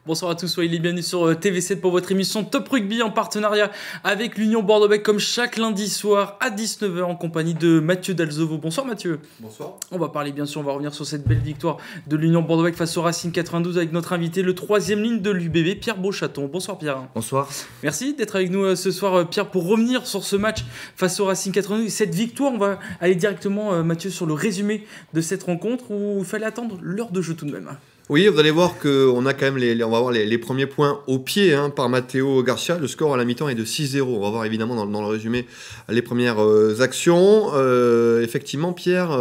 Bonsoir à tous, soyez les bienvenus sur TV7 pour votre émission Top Rugby en partenariat avec l'Union Bordeaux-Bègles comme chaque lundi soir à 19 h en compagnie de Mathieu Dalzovo. Bonsoir Mathieu. Bonsoir. On va parler bien sûr, on va revenir sur cette belle victoire de l'Union Bordeaux-Bègles face au Racing 92 avec notre invité, le troisième ligne de l'UBB, Pierre Beauchaton. Bonsoir Pierre. Bonsoir. Merci d'être avec nous ce soir Pierre pour revenir sur ce match face au Racing 92. Cette victoire, on va aller directement Mathieu sur le résumé de cette rencontre où il fallait attendre l'heure de jeu tout de même. Oui, vous allez voir qu'on a quand même on va voir les premiers points au pied par Matteo Garcia. Le score à la mi-temps est de 6-0. On va voir évidemment dans le résumé les premières actions. Effectivement, Pierre,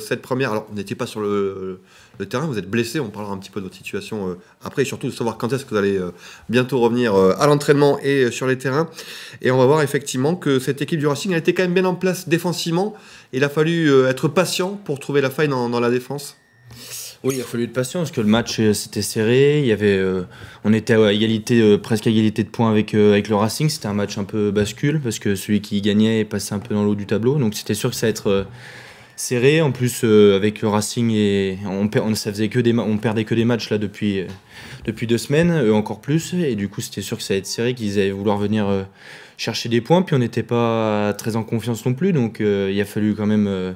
cette première... Alors, on n'était pas sur le terrain, vous êtes blessé. On parlera un petit peu de votre situation après et surtout de savoir quand est-ce que vous allez bientôt revenir à l'entraînement et sur les terrains. Et on va voir effectivement que cette équipe du Racing a été quand même bien en place défensivement. Il a fallu être patient pour trouver la faille dans la défense. Oui, il a fallu être patient parce que le match c'était serré. Il y avait, on était à égalité, presque à égalité de points avec le Racing. C'était un match un peu bascule parce que celui qui gagnait passait un peu dans l'eau du tableau. Donc c'était sûr que ça allait être serré. En plus, avec le Racing, on perdait que des matchs là depuis 2 semaines, eux encore plus. Et du coup, c'était sûr que ça allait être serré, qu'ils allaient vouloir venir chercher des points. Puis on n'était pas très en confiance non plus. Donc il a fallu quand même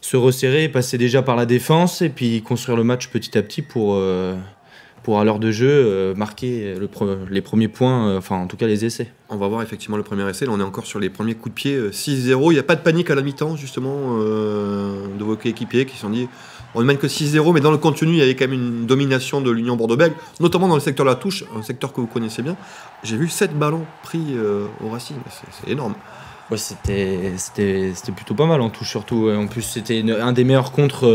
se resserrer, passer déjà par la défense et puis construire le match petit à petit pour à l'heure de jeu marquer les premiers points, enfin en tout cas les essais. On va voir effectivement le premier essai. Là, on est encore sur les premiers coups de pied 6-0. Il n'y a pas de panique à la mi-temps justement de vos coéquipiers qui se sont dit on ne mène que 6-0, mais dans le contenu il y avait quand même une domination de l'Union Bordeaux-Bègles, notamment dans le secteur de la touche, un secteur que vous connaissez bien. J'ai vu 7 ballons pris au Racing, c'est énorme. Ouais, c'était plutôt pas mal en touche surtout. En plus, c'était un des meilleurs contres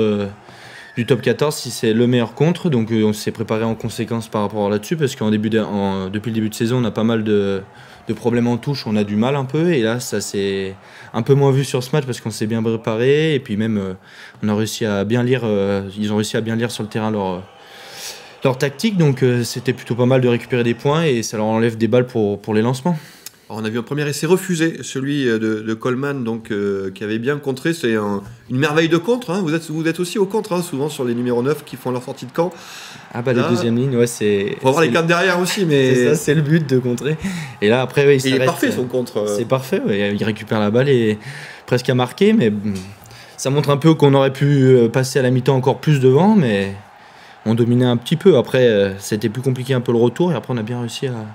du top 14, si c'est le meilleur contre. Donc on s'est préparé en conséquence par rapport là-dessus parce depuis le début de saison, on a pas mal de problèmes en touche. On a du mal un peu et là, ça s'est un peu moins vu sur ce match parce qu'on s'est bien préparé. Et puis même, on a réussi à bien lire, ils ont réussi à bien lire sur le terrain leur tactique. Donc c'était plutôt pas mal de récupérer des points et ça leur enlève des balles pour les lancements. Alors, on a vu un premier essai refusé, celui de Coleman, donc, qui avait bien contré. C'est une merveille de contre. Vous êtes aussi au contre, souvent sur les numéros 9 qui font leur sortie de camp. Ah bah là, les deuxièmes lignes, ouais, c'est... Faut avoir les 4 derrière aussi, mais... C'est ça, c'est le but de contrer. Et là, après, ouais, il est parfait son contre. C'est parfait, ouais. Il récupère la balle et presque à marquer, mais ça montre un peu qu'on aurait pu passer à la mi-temps encore plus devant, mais on dominait un petit peu. Après, c'était plus compliqué un peu le retour et après, on a bien réussi à...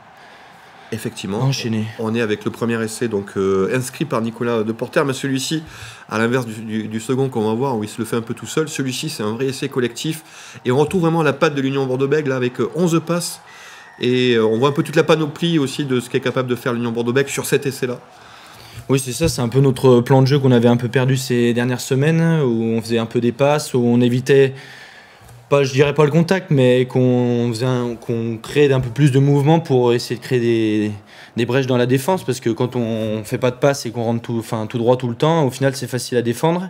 Effectivement, enchaîner. On est avec le premier essai donc inscrit par Nicolas Deporter, mais celui-ci, à l'inverse du second qu'on va voir, où il se le fait un peu tout seul, celui-ci c'est un vrai essai collectif, et on retrouve vraiment la patte de l'Union Bordeaux-Bègles avec 11 passes, et on voit un peu toute la panoplie aussi de ce qu'est capable de faire l'Union Bordeaux-Bègles sur cet essai-là. Oui, c'est ça, c'est un peu notre plan de jeu qu'on avait un peu perdu ces dernières semaines, où on faisait un peu des passes, où on évitait... je dirais pas le contact, mais qu'on crée un peu plus de mouvement pour essayer de créer des brèches dans la défense, parce que quand on fait pas de passe et qu'on rentre tout droit tout le temps, au final c'est facile à défendre,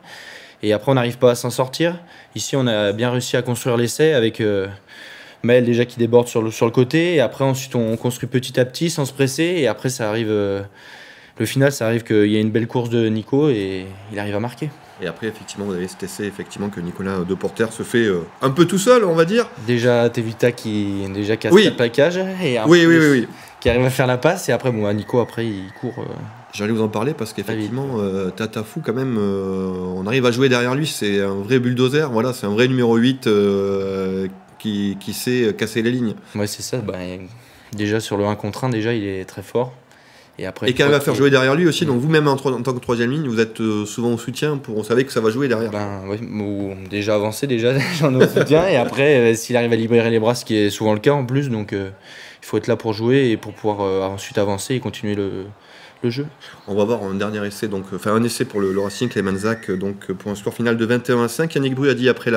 et après on n'arrive pas à s'en sortir. Ici on a bien réussi à construire l'essai avec Maël déjà qui déborde sur le côté, et après ensuite on construit petit à petit sans se presser, et après ça arrive, le final ça arrive qu'il y a une belle course de Nico et il arrive à marquer. Et après, effectivement, vous avez cet essai que Nicolas Deporter se fait un peu tout seul, on va dire. Déjà, Tevita qui casse oui. le plaquage. Et oui. Qui arrive à faire la passe. Et après, Nico, après, il court. J'allais vous en parler parce qu'effectivement, Tatafou, quand même, on arrive à jouer derrière lui. C'est un vrai bulldozer. Voilà, c'est un vrai numéro 8 qui sait casser les lignes. Ouais, c'est ça. Déjà, sur le 1 contre 1, déjà, il est très fort. Et qui arrive à faire jouer derrière lui aussi, donc vous-même en tant que troisième ligne, vous êtes souvent au soutien, on savait que ça va jouer derrière. Déjà avancé, j'en ai au soutien, et après s'il arrive à libérer les bras, ce qui est souvent le cas en plus, donc il faut être là pour jouer et pour pouvoir ensuite avancer et continuer le jeu. On va voir un dernier essai, un essai pour le Racing, Clemenzac, donc pour un score final de 21-5. Yannick Bru a dit après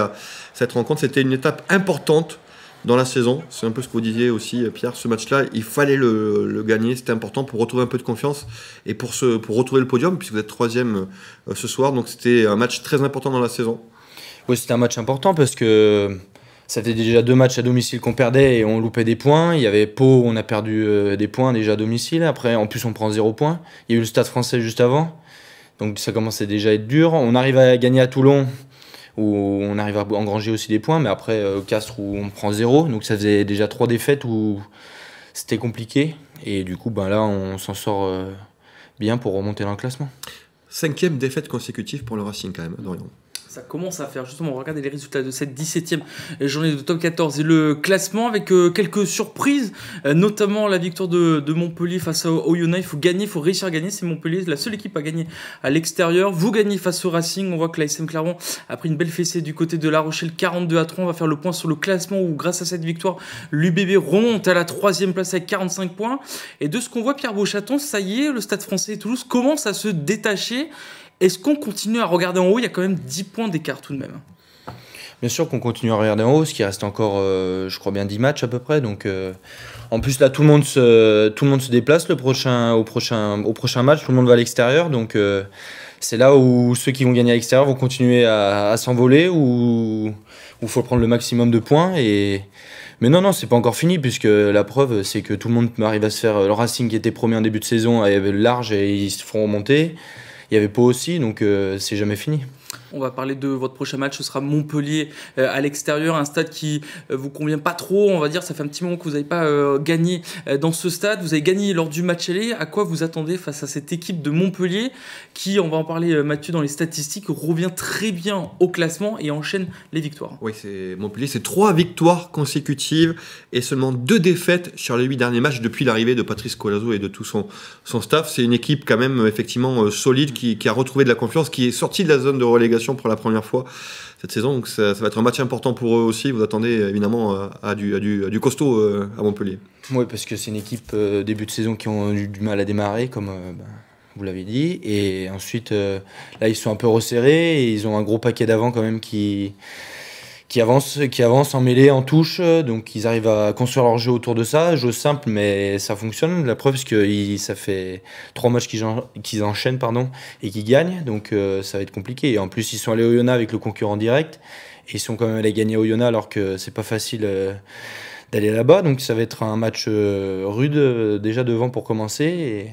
cette rencontre, c'était une étape importante dans la saison, c'est un peu ce que vous disiez aussi Pierre, ce match-là, il fallait le gagner, c'était important pour retrouver un peu de confiance et pour retrouver le podium, puisque vous êtes troisième ce soir, donc c'était un match très important dans la saison. Oui, c'était un match important parce que ça faisait déjà 2 matchs à domicile qu'on perdait et on loupait des points. Il y avait Pau, on a perdu des points déjà à domicile, après en plus on prend 0 points. Il y a eu le Stade Français juste avant, donc ça commençait déjà à être dur. On arrive à gagner à Toulon, où on arrive à engranger aussi des points, mais après Castres où on prend 0, donc ça faisait déjà 3 défaites où c'était compliqué, et du coup là on s'en sort bien pour remonter dans le classement. 5e défaite consécutive pour le Racing quand même, Dorian. Ça commence à faire, justement, on regarde les résultats de cette 17e journée de top 14 et le classement avec quelques surprises, notamment la victoire de Montpellier face au Oyonnax. Il faut gagner, il faut réussir à gagner, c'est Montpellier, la seule équipe à gagner à l'extérieur. Vous gagnez face au Racing, on voit que l'ASM Clermont a pris une belle fessée du côté de La Rochelle, 42-3. On va faire le point sur le classement où grâce à cette victoire, l'UBB remonte à la 3e place avec 45 points. Et de ce qu'on voit, Pierre Beauchaton, ça y est, le Stade Français et Toulouse commence à se détacher. Est-ce qu'on continue à regarder en haut? Il y a quand même 10 points d'écart tout de même. Bien sûr qu'on continue à regarder en haut, parce qu'il reste encore, je crois bien 10 matchs à peu près. Donc, en plus, là, tout le monde se déplace au prochain match. Tout le monde va à l'extérieur. Donc, c'est là où ceux qui vont gagner à l'extérieur vont continuer à s'envoler, où il faut prendre le maximum de points. Mais non, c'est pas encore fini, puisque la preuve, c'est que tout le monde arrive à se faire... Le Racing qui était premier en début de saison avait le large et ils se feront remonter. Il y avait Pau aussi, donc c'est jamais fini. On va parler de votre prochain match, ce sera Montpellier à l'extérieur, un stade qui vous convient pas trop, on va dire, ça fait un petit moment que vous n'avez pas gagné dans ce stade, vous avez gagné lors du match aller. À quoi vous attendez face à cette équipe de Montpellier qui, on va en parler Mathieu dans les statistiques, revient très bien au classement et enchaîne les victoires? Oui, Montpellier, c'est 3 victoires consécutives et seulement 2 défaites sur les 8 derniers matchs depuis l'arrivée de Patrice Colazo et de tout son staff. C'est une équipe quand même effectivement solide qui a retrouvé de la confiance, qui est sortie de la zone de relégation pour la première fois cette saison, donc ça va être un match important pour eux aussi. Vous attendez évidemment à du costaud à Montpellier. Oui, parce que c'est une équipe début de saison qui ont eu du mal à démarrer, comme vous l'avez dit, et ensuite là ils sont un peu resserrés et ils ont un gros paquet d'avant quand même qui avance en mêlée, en touche, donc ils arrivent à construire leur jeu autour de ça, jeu simple mais ça fonctionne. La preuve c'est que ça fait 3 matchs qu'ils enchaînent et qu'ils gagnent, donc ça va être compliqué. Et en plus ils sont allés au Oyonnax avec le concurrent direct et ils sont quand même allés gagner au Oyonnax alors que c'est pas facile d'aller là-bas, donc ça va être un match rude déjà devant pour commencer et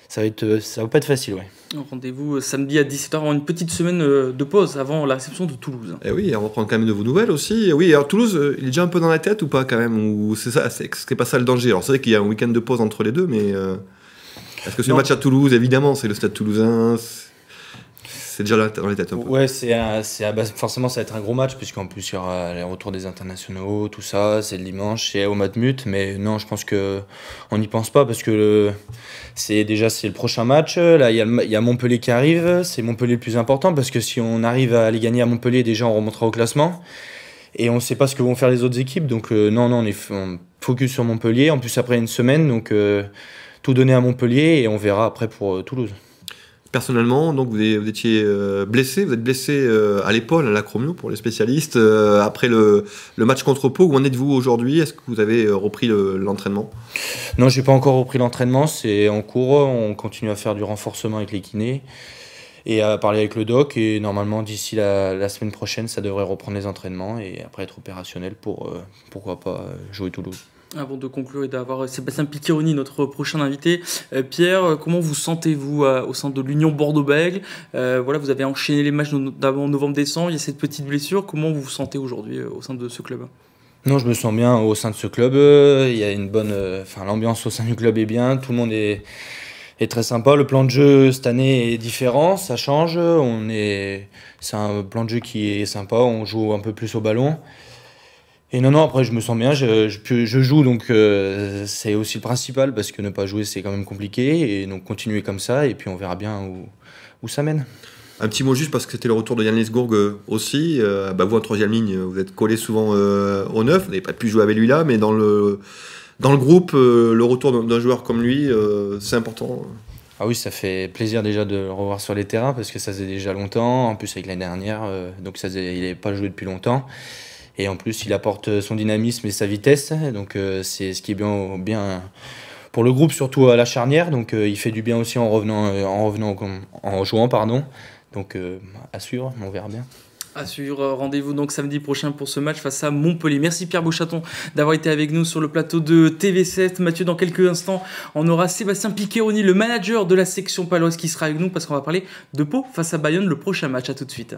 ça va pas être facile, ouais. Rendez-vous samedi à 17h, avant une petite semaine de pause avant la réception de Toulouse. Et oui, on va prendre quand même de vos nouvelles aussi. Et oui, alors Toulouse, il est déjà un peu dans la tête ou pas quand même? Ou c'est pas ça le danger? Alors c'est vrai qu'il y a un week-end de pause entre les deux, mais est-ce que ce match à Toulouse, évidemment, c'est le Stade Toulousain, c'est déjà dans les têtes un peu? Ouais, forcément ça va être un gros match, puisqu'en plus il y aura les retours des internationaux, tout ça, c'est le dimanche, c'est au Matmut, mais non, je pense qu'on n'y pense pas, parce que c'est le prochain match. Là il y a Montpellier qui arrive, c'est Montpellier le plus important, parce que si on arrive à aller gagner à Montpellier, déjà on remontera au classement, et on ne sait pas ce que vont faire les autres équipes, donc non, on focus sur Montpellier, en plus après une semaine, donc tout donner à Montpellier, et on verra après pour Toulouse. Personnellement, donc vous étiez blessé, vous êtes blessé à l'épaule, à l'acromio pour les spécialistes, après le match contre Pau. Où en êtes-vous aujourd'hui? Est-ce que vous avez repris l'entraînement? Non, j'ai pas encore repris l'entraînement, c'est en cours. On continue à faire du renforcement avec les kinés et à parler avec le doc. Et normalement, d'ici la semaine prochaine, ça devrait reprendre les entraînements et après être opérationnel pour, pourquoi pas, jouer Toulouse. Avant de conclure et d'avoir Sébastien Piccheroni, notre prochain invité, Pierre, comment vous sentez-vous au sein de l'Union Bordeaux-Bègles? Voilà, vous avez enchaîné les matchs notamment en novembre-décembre, il y a cette petite blessure. Comment vous vous sentez aujourd'hui au sein de ce club? Non, je me sens bien au sein de ce club. Il y a une bonne, l'ambiance au sein du club est bien, tout le monde est très sympa. Le plan de jeu cette année est différent, ça change. C'est un plan de jeu qui est sympa, on joue un peu plus au ballon. Et non, après je me sens bien, je joue, donc c'est aussi le principal, parce que ne pas jouer c'est quand même compliqué, et donc continuer comme ça, et puis on verra bien où ça mène. Un petit mot juste, parce que c'était le retour de Yann Lesgourg aussi. Vous en troisième ligne, vous êtes collé souvent au 9, vous n'avez pas pu jouer avec lui là, mais dans le groupe, le retour d'un joueur comme lui, c'est important. Ah oui, ça fait plaisir déjà de le revoir sur les terrains, parce que ça faisait déjà longtemps, en plus avec l'année dernière, donc il n'avait pas joué depuis longtemps. Et en plus, il apporte son dynamisme et sa vitesse, donc c'est ce qui est bien pour le groupe, surtout à la charnière. Donc il fait du bien aussi en jouant, pardon. Donc à suivre, on verra bien. À suivre, rendez-vous donc samedi prochain pour ce match face à Montpellier. Merci Pierre Beauchaton d'avoir été avec nous sur le plateau de TV7. Mathieu, dans quelques instants, on aura Sébastien Piccheroni, le manager de la section paloise, qui sera avec nous, parce qu'on va parler de Pau face à Bayonne, le prochain match. À tout de suite.